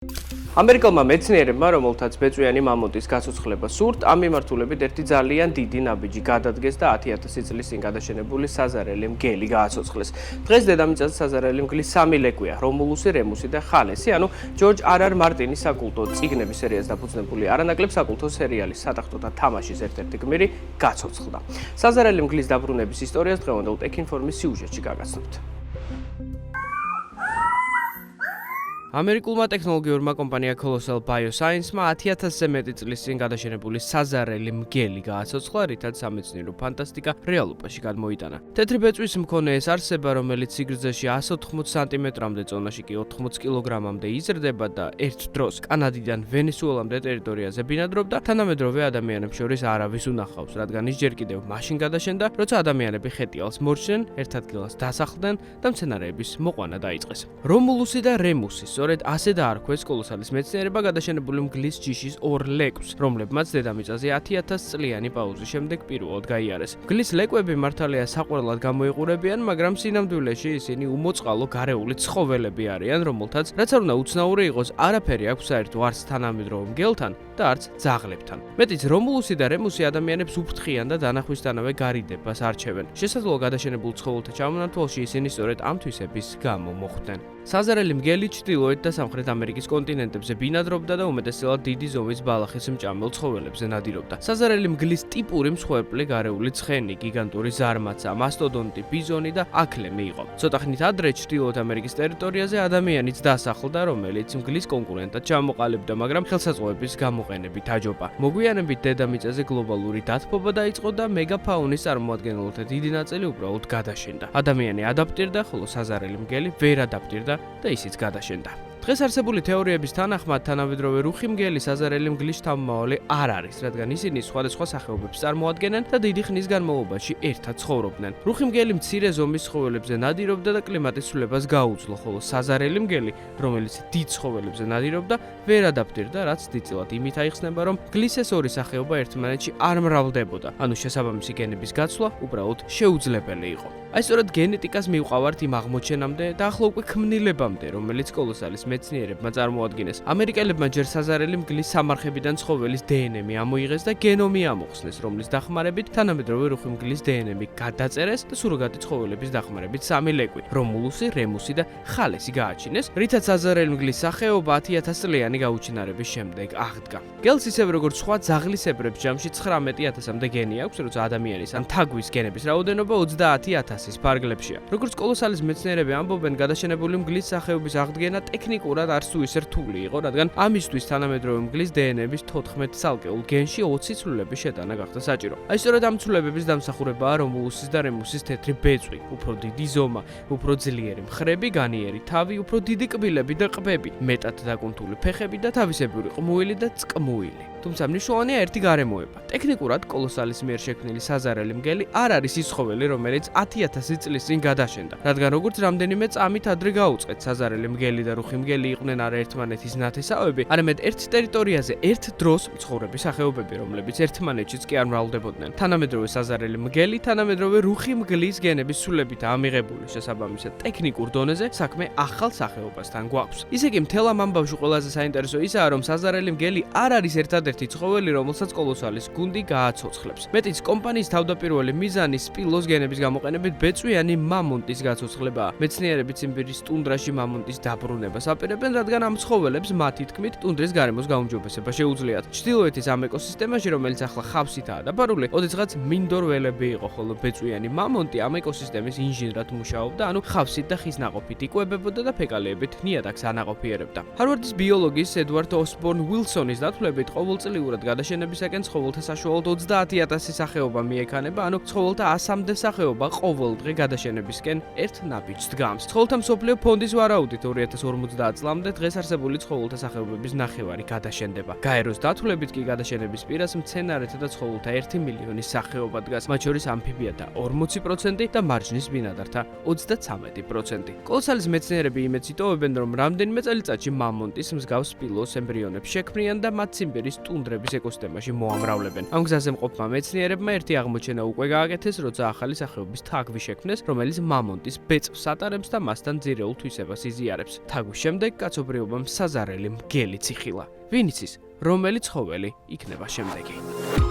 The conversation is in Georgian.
ამერიკელმა მეცნიერებმა, რომელთაც ბეწვიანი მამონტის გაცოცხლება სურთ, ამ მიმართულებით ერთი ძალიან დიდი ნაბიჯი გადადგეს და 10,000 წლის წინ გადაშენებული საზარელი მგელი გააცოცხლეს. დღეს დედამიწაზე საზარელი მგლის 3 ლეკვია: რომულუსი, რემუსი და ხალესი, ანუ ჯორჯ R.R. მარტინის საკულტო წიგნების სერიას დაფუძნებული არანაკლებ საკულტო სერიალის „სატახტო და თამაშის“ ერთ-ერთი გმირი გაცოცხლდა. საზარელი მგლის დაბრუნების ისტორიას დღევანდელ ტექინფორმის სიუჟეტში გაგაცნობთ. ამერიკულმა ტექნოლოგიურმა კომპანია Colossal Bioscience-მა 10,000-ზე მეტი წლის წინ გადაშენებული საზარელი მგელი გააცოცხლა, რითაც სამეცნიერო ფანტასტიკა რეალობაში გადმოიტანა. თეთრი ბეწვის მქონე ეს არსება, რომელიც სიგრძეში 180 სანტიმეტრამდე, წონაში კი 80 კილოგრამამდე იზრდება და ერთ დროს კანადიდან ვენესუელამდე ტერიტორიაზე ბინადრობდა, თანამედროვე ადამიანებს შორის არავის უნახავს, რადგან ის ჯერ კიდევ მაშინ გადაშენდა, როცა ადამიანები ხეტიალს მორჩნენ, ერთ ადგილას დასახლდნენ და მცენარეების მოყვანა დაიწყეს. რომულუსი და რემუსი სწორედ ასე დაარქვეს კოლოსალის მეცნიერება გადაშენებული მგლის ჯიშის 2 ლეკვს, რომლებმაც დედამიწაზე 10,000 წლიანი პაუზის შემდეგ პირველად გაიარეს. მგლის ლეკვები მართალია საყვარლად გამოიყურებიან, მაგრამ სინამდვილეში ისინი უმოწყალო გარეული ცხოველები არიან, რომელთაც რაც არ უნდა უცნაური იყოს, არაფერი აქვს საერთო არც თანამედროვე მგელთან და არც ძაღლებთან. მეტიც რომულუსი და რემუსი ადამიანებს უფრთხიან და დანახვისთანავე გარიდებას არჩევენ. შესაძლოა გადაშენებულ ცხოველთა ჩამონართვალში ისინი სწორედ ამ თვისების გამო მოხვდნენ. საზარელი მგელი ჩრდილოეთ და სამხრეთ ამერიკის კონტინენტებზე ბინადრობდა და უმეტესწილად დიდი ზომის ბალახის მჭამელ ცხოველებზე ნადირობდა. საზარელი მგლის ტიპური მსხვერპლი გარეული ცხენი, გიგანტური ზარმაცა, მასტოდონტი, ბიზონი და აქლემი იყო. ცოტა ხნით ადრე ჩრდილოეთ ამერიკის ტერიტორიაზე ადამიანიც დასახლდა, რომელიც მგლის კონკურენტად ჩამოყალიბდა, მაგრამ ხელსაწყოების გამოყენებით აჯობა. მოგვიანებით დედამიწაზე გლობალური დათბობა დაიწყო და მეგაფაუნის წარმოადგენელთა დიდი ნაწილი უბრალოდ გადაშენდა. ადამიანი ადაპტირდა, ხოლო საზარელი მგელი ვერ ადაპტირდა და ისიც გადაშენდა. დღეს არსებული თეორიების თანახმად თანამედროვე რუხი მგელი საზარელი მგლის შთამომავალი არ არის, რადგან ისინი სხვადასხვა სახეობებს წარმოადგენენ და დიდი ხნის განმავლობაში ერთად ცხოვრობდნენ. რუხი მგელი მცირე ზომის ცხოველებზე ნადირობდა და კლიმატის ცვლილებას გაუძლო, ხოლო საზარელი მგელი, რომელიც დიდ ცხოველებზე ნადირობდა, ვერ ადაპტირდა, რაც დიდწილად იმით აიხსნება, რომ მგლის ეს ორი სახეობა ერთმანეთში არ მრავლდებოდა, ანუ შესაბამისი გენების გაცვლა უბრალოდ შეუძლებელი იყო. აი სწორედ გენეტიკას მივყავართ იმ აღმოჩენამდე და ახლა უკვე ქმნილებამდე, რომელიც კოლოსალის მეცნიერებმა წარმოადგინეს. ამერიკელებმა ჯერ საზარელი მგლის სამარხებიდან ცხოველის დნმ ამოიღეს და გენომი ამოხსნეს, რომლის დახმარებით თანამედროვე რუხი მგლის დნმ გადაწერეს და სუროგატი ცხოველების დახმარებით 3 ლეკვი, რომულუსი, რემუსი და ხალესი გააჩინეს, რითაც საზარელი მგლის სახეობა 10,000 წლიანი გაუჩინარების შემდეგ აღდგა. მგელს ისევ როგორც სხვა ძაღლისებრებს ჯამში 19,000-მდე გენი აქვს, როცა ადამიანის ან თაგვის გენების რაოდენობა 30,000-ის ფარგლებშია. როგორც კოლოსალის მეცნიერები ამბობენ, გადაშენებული მგლის სახეობის აღდგენა ტექნიკურად არც თუ ისე რთული იყო, რადგან ამისთვის თანამედროვე მგლის დნმ-ის 14 ცალკეულ გენში 20 ცვლილების შეტანა გახდა საჭირო. აი სწორედ ამ ცვლილებების დამსახურებაა რომულუსის და რემუსის თეთრი ბეწვი, უფრო დიდი ზომა, უფრო ძლიერი მხრები, განიერი თავი, უფრო დიდი კბილები და ყბები, მეტად დაკუნთული ფეხები და თავისებური ყმუილი და წკმუილი. თუმცა მნიშვნელოვანია ერთი გარემოება. ტექნიკურად კოლოსალის მიერ შექმნილი საზარელი მგელი არ არის ის ცხოველი, რომელიც 10,000 წლის წინ გადაშენდა, რადგან როგორც რამდენიმე წამით ადრე გაუწყეთ, საზარელი მგელი და რუხი მგელი იყვნენ არა ერთმანეთის ნათესავები, არამედ ერთ ტერიტორიაზე ერთ დროს მცხოვრები სახეობები, რომლებიც ერთმანეთშიც კი არ მრავლდებოდნენ. თანამედროვე საზარელი მგელი თანამედროვე რუხი მგლის გენების ცვლილებითაა მიღებული, შესაბამისად ტექნიკურ დონეზე საქმე ახალ სახეობასთან გვაქვს. ისე კი მთელ ამ ამბავში ყველაზე საინტერესო ისაა, რომ საზარელი მგელი არ არის ერთადერთი ცხოველი, რომელსაც კოლოსალის გუნდი გააცოცხლებს. მეტიც კომპანიის თავდაპირველი მიზანი სპილოს გენების გამოყენებით ბეწვიანი მამონტის გაცოცხლებაა. მეცნიერები ციმბირის ტუნდრაში მამონტის დაბრუნებას აპირებენ, რადგან ამ ცხოველებს მათი თქმით ტუნდრის გარემოს გაუმჯობესება შეუძლიათ. ჩრდილოეთის ამ ეკოსისტემაში, რომელიც ახლა ხავსითაა დაფარული, ოდესღაც მინდორ ველები იყო, ხოლო ბეწვიანი მამონტი ამ ეკოსისტემის ინჟინრად მუშაობდა, ანუ ხავსით და ხის ნაყოფით იკვებებოდა და ფეკალიებით ნიადაგს ანაყოფიერებდა. ჰარვარდის ბიოლოგის ედვარდ ოსბორნ უილსონის დათვლებით ყოველწლიურად გადაშენებისაკენ ცხოველთა საშუალოდ 30,000 სახეობა მიექანება, ანუ ცხოველთა 100-მდე სახეობა ყოველ დღე გადაშენებისკენ ერთ ნაბიჯს დგამს. ცხოველთა მსოფლიო ფონდის ვარაუდით 2050 წლამდე დღეს არსებული ცხოველთა სახეობების ნახევარი გადაშენდება. გაეროს დათვლებით კი გადაშენების პირას მცენარეთა და ცხოველთა 1 მილიონის სახეობა დგას, მათ შორის ამფიბიათა 40% და მარჯნის ბინადართა 33%. კოლოსალის მეცნიერები იმედს იტოვებენ, რომ რამდენიმე წელიწადში მამონტის მსგავს სპილოს ემბრიონებს შექმნიან და მათ ციმბირის ტუნდრების ეკოსისტემაში მოამრავლებენ. ამ გზაზე მყოფმა მეცნიერებმა ერთი აღმოჩენა უკვე გააკეთეს, როცა ახალი სახეობის თაგვი შექმნეს, რომელიც მამონტის ბეწვს ატარებს და მასთან ძირეულ თვისებას იზიარებს. თაგვის შემდეგ შემდეგ კაცობრიობამ საზარელი მგელიც იხილა. ვინ იცის, რომელი ცხოველი იქნება შემდეგი.